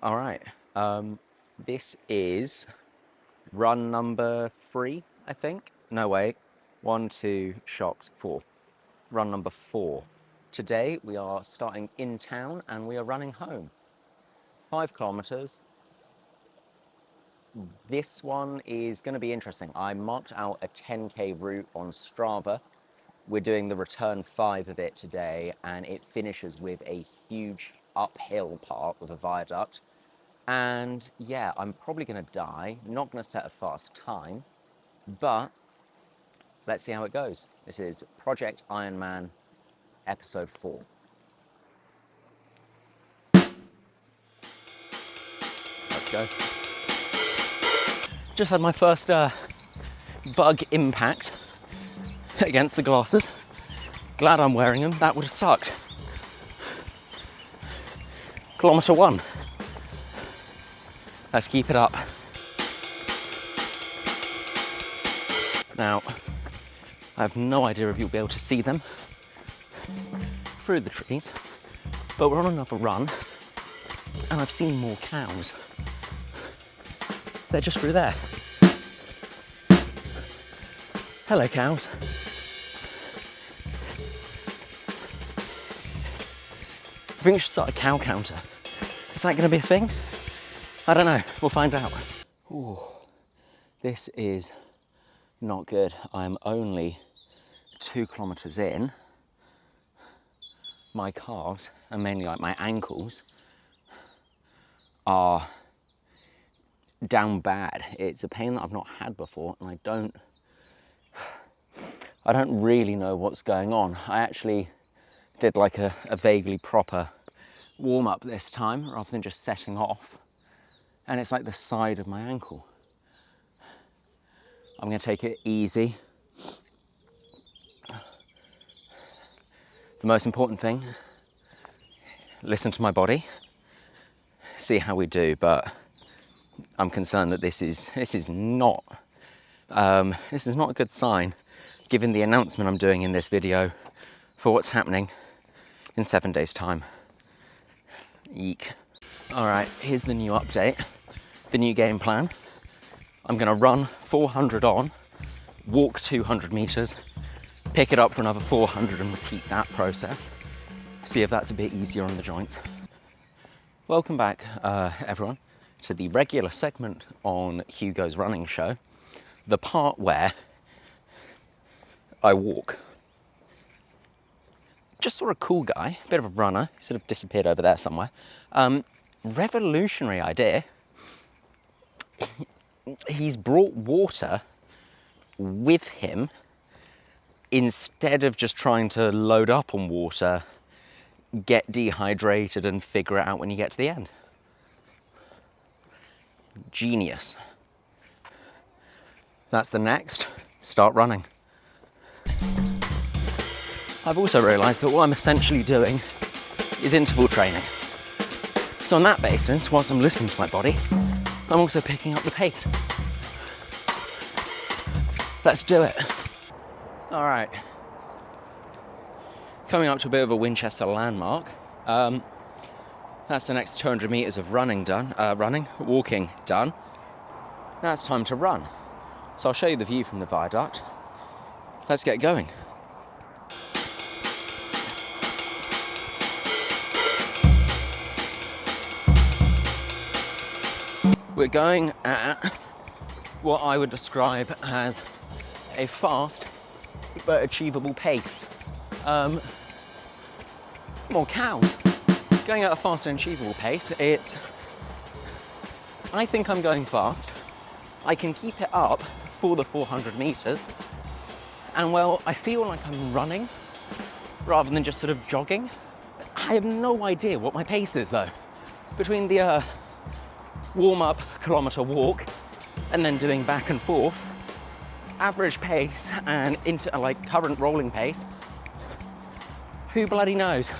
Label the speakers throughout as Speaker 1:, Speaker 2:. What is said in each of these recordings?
Speaker 1: All right, this is run number 3, I think. No, wait, 1, 2, Shokz, 4. Run number 4. Today we are starting in town and we are running home. 5 kilometers. This one is going to be interesting. I marked out a 10k route on Strava. We're doing the return 5 of it today, and it finishes with a huge uphill part with a viaduct. And yeah, I'm probably going to die. Not going to set a fast time, but let's see how it goes. This is Project Ironman, episode 4. Let's go. Just had my first bug impact against the glasses. Glad I'm wearing them. That would have sucked. Kilometer 1. Let's keep it up. Now, I have no idea if you'll be able to see them through the trees, but we're on another run, and I've seen more cows. They're just through there. Hello, cows. I think we should start a cow counter. Is that going to be a thing? I don't know. We'll find out. Ooh, this is not good. I'm only 2 kilometers in. My calves, and mainly like my ankles, are down bad. It's a pain that I've not had before, and I don't really know what's going on. I actually did like a vaguely proper warm-up this time, rather than just setting off. And it's like the side of my ankle. I'm going to take it easy. The most important thing, listen to my body, see how we do, but I'm concerned that this is not a good sign, given the announcement I'm doing in this video for what's happening in 7 days' time. Eek. All right, here's the new update, the new game plan. I'm gonna run 400 on, walk 200 meters, pick it up for another 400 and repeat that process. See if that's a bit easier on the joints. Welcome back, everyone, to the regular segment on Hugo's running show, the part where I walk. Just sort of cool guy, bit of a runner, sort of disappeared over there somewhere. Revolutionary idea. He's brought water with him instead of just trying to load up on water, get dehydrated and figure it out when you get to the end. Genius. That's the next. Start running. I've also realised that what I'm essentially doing is interval training. So on that basis, whilst I'm listening to my body, I'm also picking up the pace. Let's do it. All right. Coming up to a bit of a Winchester landmark. That's the next 200 meters of walking done. Now it's time to run. So I'll show you the view from the viaduct. Let's get going. We're going at what I would describe as a fast but achievable pace. More cows. Going at a fast and achievable pace, I think I'm going fast. I can keep it up for the 400 meters. And well, I feel like I'm running rather than just sort of jogging. I have no idea what my pace is though. Between the warm-up kilometer walk and then doing back and forth, average pace and into like current rolling pace, who bloody knows?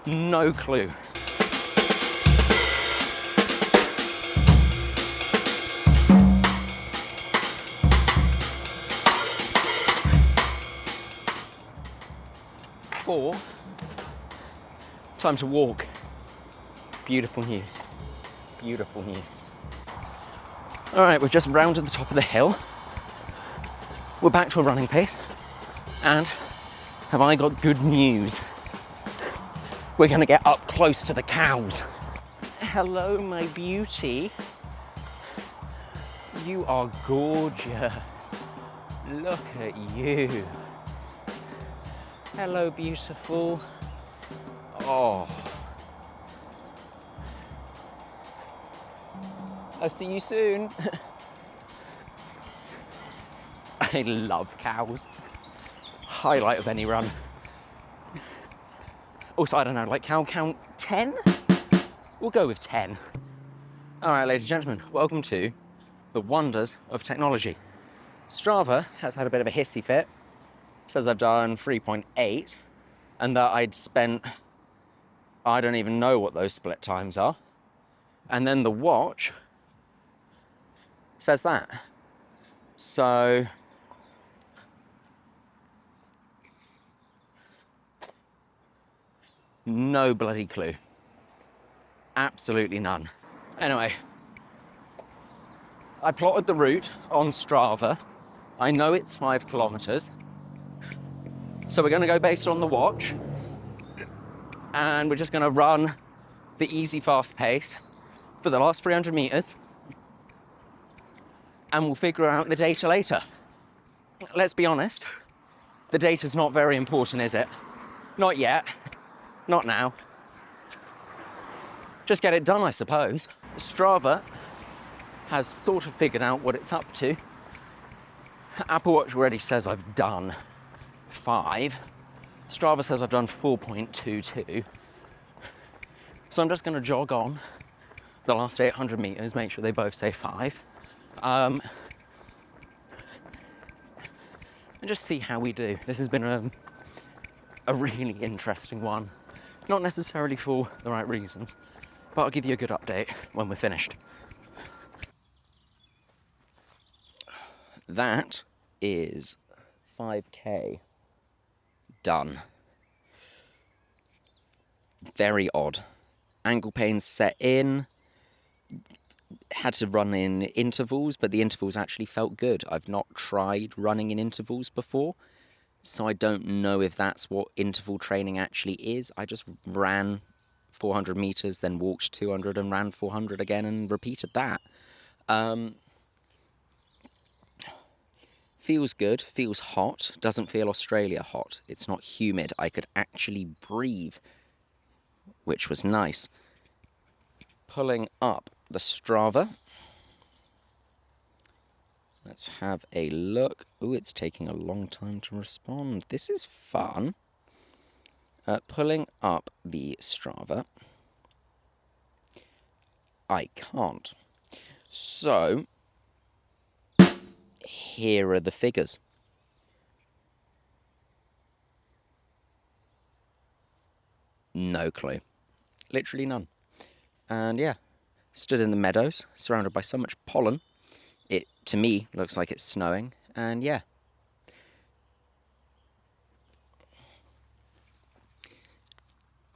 Speaker 1: No clue. Time to walk. Beautiful news. Beautiful news. All right, we've just rounded the top of the hill. We're back to a running pace. And have I got good news? We're gonna get up close to the cows. Hello, my beauty. You are gorgeous. Look at you. Hello, beautiful. Oh. I'll see you soon. I love cows. Highlight of any run. Also, I don't know, like cow count 10? We'll go with 10. All right, ladies and gentlemen, welcome to the wonders of technology. Strava has had a bit of a hissy fit. Says I've done 3.8 and that I'd spent, I don't even know what those split times are. And then the watch says that. So no bloody clue. Absolutely none. Anyway, I plotted the route on Strava. I know it's 5 kilometers. So we're gonna go based on the watch. And we're just gonna run the easy fast pace for the last 300 meters. And we'll figure out the data later. Let's be honest, the data's not very important, is it? Not yet, not now. Just get it done, I suppose. Strava has sort of figured out what it's up to. Apple Watch already says I've done 5. Strava says I've done 4.22. So I'm just gonna jog on the last 800 meters, make sure they both say 5. And just see how we do. This has been a really interesting one. Not necessarily for the right reasons, but I'll give you a good update when we're finished. That is 5K done. Very odd. Ankle pains set in. Had to run in intervals, but the intervals actually felt good. I've not tried running in intervals before, so I don't know if that's what interval training actually is. I just ran 400 meters, then walked 200 and ran 400 again and repeated that. Feels good, feels hot, doesn't feel Australia hot. It's not humid. I could actually breathe, which was nice. Pulling up the Strava. Let's have a look. Oh, it's taking a long time to respond. This is fun. Pulling up the Strava. I can't. So, here are the figures. No clue. Literally none. And yeah, stood in the meadows, surrounded by so much pollen. It, to me, looks like it's snowing. And yeah.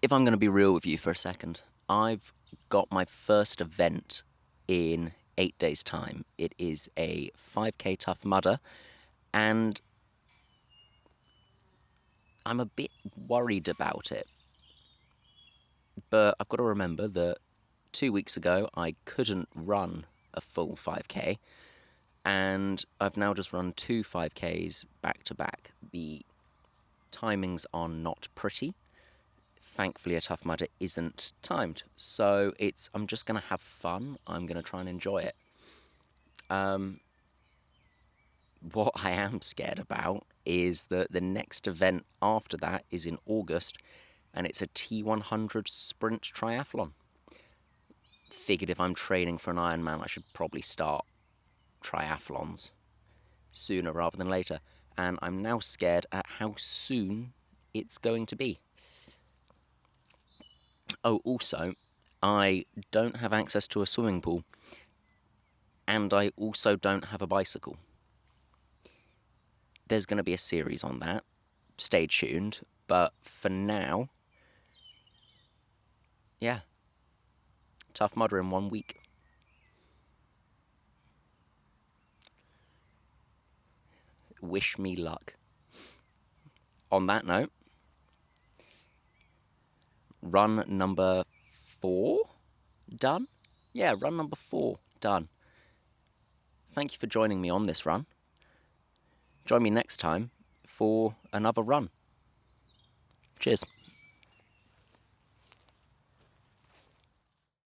Speaker 1: If I'm going to be real with you for a second, I've got my first event in 8 days' time. It is a 5K Tough Mudder, and I'm a bit worried about it. But I've got to remember that 2 weeks ago I couldn't run a full 5K, and I've now just run 2 5Ks back to back. The timings are not pretty. Thankfully, a Tough Mudder isn't timed, so I'm just going to have fun. I'm going to try and enjoy it. What I am scared about is that the next event after that is in August, and it's a T100 sprint triathlon. Figured if I'm training for an Ironman, I should probably start triathlons sooner rather than later. And I'm now scared at how soon it's going to be. Oh, also, I don't have access to a swimming pool, and I also don't have a bicycle. There's going to be a series on that. Stay tuned. But for now, yeah, Tough Mudder in 1 week. Wish me luck. On that note, run number 4 done? Yeah, run number 4 done. Thank you for joining me on this run. Join me next time for another run. Cheers.